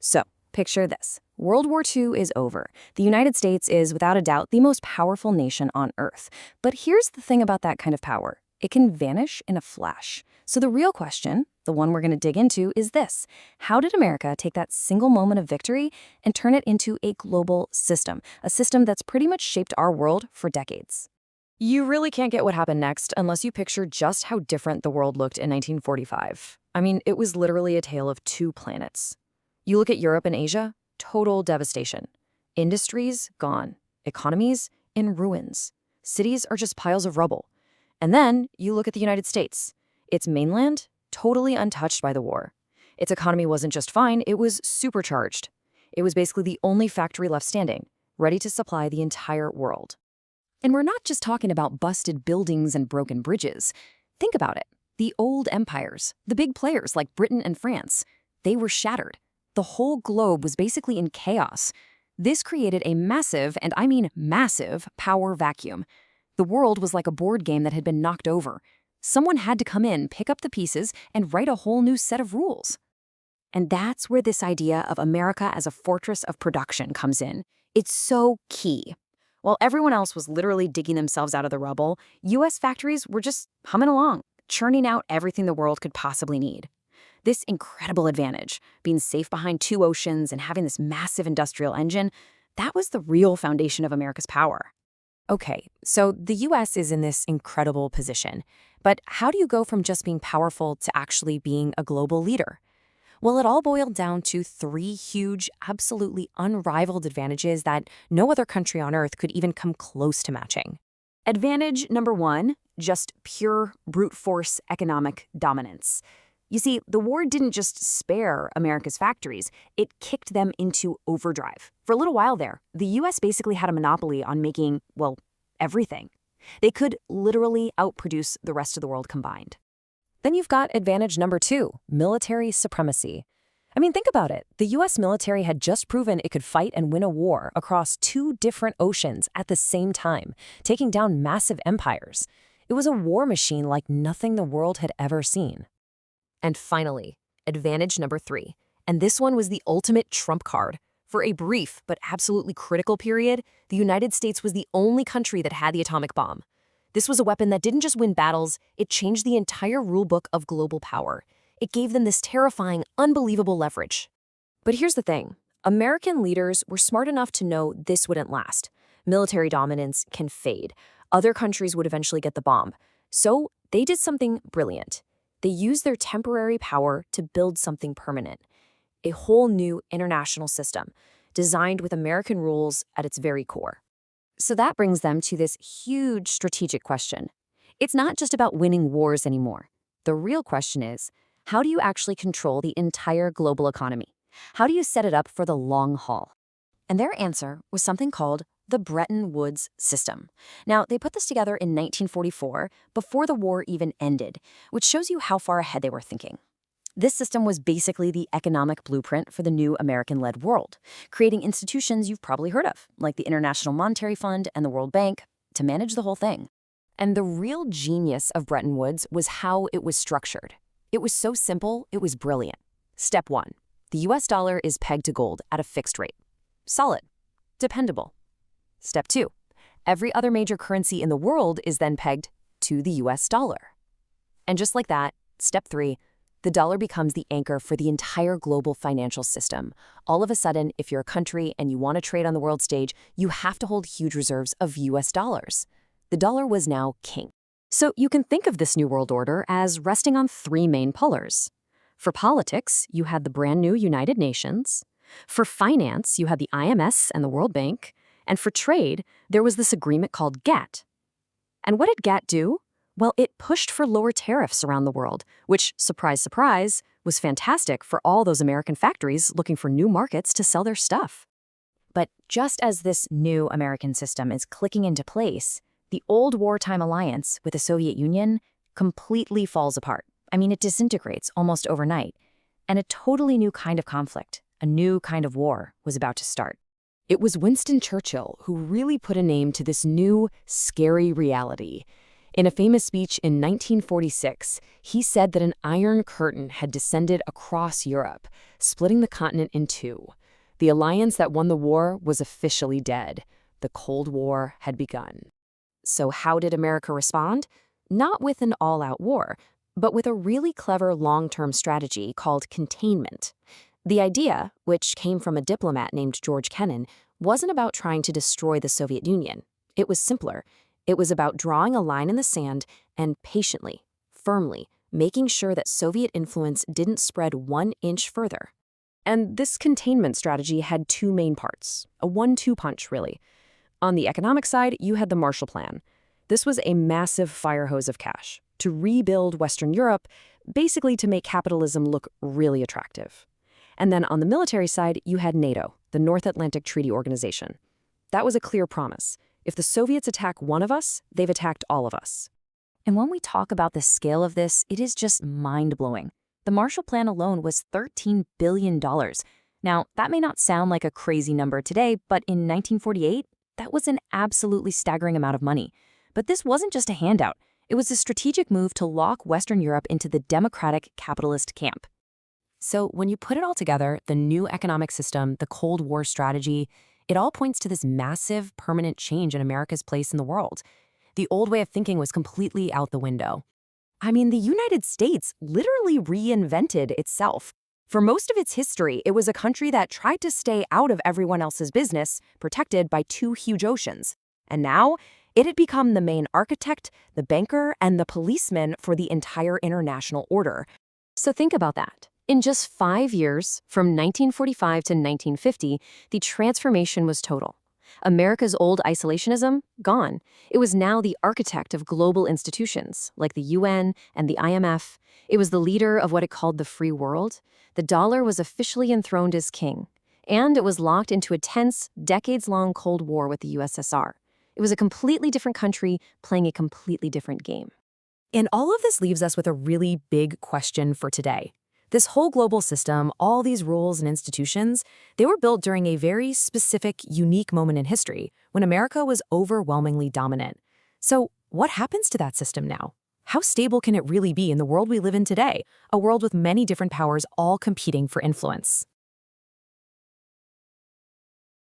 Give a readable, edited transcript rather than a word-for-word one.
So, picture this. World War II is over. The United States is, without a doubt, the most powerful nation on Earth. But here's the thing about that kind of power. It can vanish in a flash. So the real question, the one we're going to dig into, is this. How did America take that single moment of victory and turn it into a global system? A system that's pretty much shaped our world for decades. You really can't get what happened next unless you picture just how different the world looked in 1945. I mean, it was literally a tale of two planets. You look at Europe and Asia, total devastation. Industries gone. Economies in ruins. Cities are just piles of rubble. And then you look at the United States. Its mainland, totally untouched by the war. Its economy wasn't just fine, it was supercharged. It was basically the only factory left standing, ready to supply the entire world. And we're not just talking about busted buildings and broken bridges. Think about it. The old empires, the big players like Britain and France, they were shattered. The whole globe was basically in chaos. This created a massive, and I mean massive, power vacuum. The world was like a board game that had been knocked over. Someone had to come in, pick up the pieces, and write a whole new set of rules. And that's where this idea of America as a fortress of production comes in. It's so key. While everyone else was literally digging themselves out of the rubble, U.S. factories were just humming along, churning out everything the world could possibly need. This incredible advantage, being safe behind two oceans and having this massive industrial engine, that was the real foundation of America's power. Okay, so the U.S. is in this incredible position. But how do you go from just being powerful to actually being a global leader? Well, it all boiled down to three huge, absolutely unrivaled advantages that no other country on Earth could even come close to matching. Advantage number one, just pure brute force economic dominance. You see, the war didn't just spare America's factories, it kicked them into overdrive. For a little while there, the U.S. basically had a monopoly on making, well, everything. They could literally outproduce the rest of the world combined. Then you've got advantage number two, military supremacy. I mean, think about it. The U.S. military had just proven it could fight and win a war across two different oceans at the same time, taking down massive empires. It was a war machine like nothing the world had ever seen. And finally, advantage number three. And this one was the ultimate trump card. For a brief but absolutely critical period, the United States was the only country that had the atomic bomb. This was a weapon that didn't just win battles, it changed the entire rulebook of global power. It gave them this terrifying, unbelievable leverage. But here's the thing. American leaders were smart enough to know this wouldn't last. Military dominance can fade. Other countries would eventually get the bomb. So they did something brilliant. They used their temporary power to build something permanent. A whole new international system, designed with American rules at its very core. So that brings them to this huge strategic question. It's not just about winning wars anymore. The real question is, how do you actually control the entire global economy? How do you set it up for the long haul? And their answer was something called the Bretton Woods system. Now, they put this together in 1944, before the war even ended, which shows you how far ahead they were thinking. This system was basically the economic blueprint for the new American-led world, creating institutions you've probably heard of, like the International Monetary Fund and the World Bank, to manage the whole thing. And the real genius of Bretton Woods was how it was structured. It was so simple, it was brilliant. Step one, the US dollar is pegged to gold at a fixed rate. Solid. Dependable. Step two, every other major currency in the world is then pegged to the US dollar. And just like that, step three, the dollar becomes the anchor for the entire global financial system. All of a sudden, if you're a country and you want to trade on the world stage, you have to hold huge reserves of US dollars. The dollar was now king. So you can think of this new world order as resting on three main pillars. For politics, you had the brand new United Nations. For finance, you had the IMF and the World Bank. And for trade, there was this agreement called GATT. And what did GATT do? Well, it pushed for lower tariffs around the world, which, surprise, surprise, was fantastic for all those American factories looking for new markets to sell their stuff. But just as this new American system is clicking into place, the old wartime alliance with the Soviet Union completely falls apart. I mean, it disintegrates almost overnight. And a totally new kind of conflict, a new kind of war, was about to start. It was Winston Churchill who really put a name to this new, scary reality. In a famous speech in 1946, he said that an iron curtain had descended across Europe, splitting the continent in two. The alliance that won the war was officially dead. The Cold War had begun. So how did America respond? Not with an all-out war, but with a really clever long-term strategy called containment. The idea, which came from a diplomat named George Kennan, wasn't about trying to destroy the Soviet Union. It was simpler. It was about drawing a line in the sand and patiently, firmly, making sure that Soviet influence didn't spread 1 inch further. And this containment strategy had two main parts, a 1-2 punch, really. On the economic side, you had the Marshall Plan. This was a massive fire hose of cash to rebuild Western Europe, basically to make capitalism look really attractive. And then on the military side, you had NATO, the North Atlantic Treaty Organization. That was a clear promise. If the Soviets attack one of us, they've attacked all of us. And when we talk about the scale of this, it is just mind-blowing. The Marshall Plan alone was $13 billion. Now, that may not sound like a crazy number today, but in 1948, that was an absolutely staggering amount of money. But this wasn't just a handout. It was a strategic move to lock Western Europe into the democratic capitalist camp. So when you put it all together, the new economic system, the Cold War strategy, it all points to this massive, permanent change in America's place in the world. The old way of thinking was completely out the window. I mean, the United States literally reinvented itself. For most of its history, it was a country that tried to stay out of everyone else's business, protected by two huge oceans. And now, it had become the main architect, the banker, and the policeman for the entire international order. So think about that. In just 5 years, from 1945 to 1950, the transformation was total. America's old isolationism, gone. It was now the architect of global institutions, like the UN and the IMF. It was the leader of what it called the free world. The dollar was officially enthroned as king. And it was locked into a tense, decades-long Cold War with the USSR. It was a completely different country playing a completely different game. And all of this leaves us with a really big question for today. This whole global system, all these rules and institutions, they were built during a very specific, unique moment in history when America was overwhelmingly dominant. So what happens to that system now? How stable can it really be in the world we live in today, a world with many different powers all competing for influence?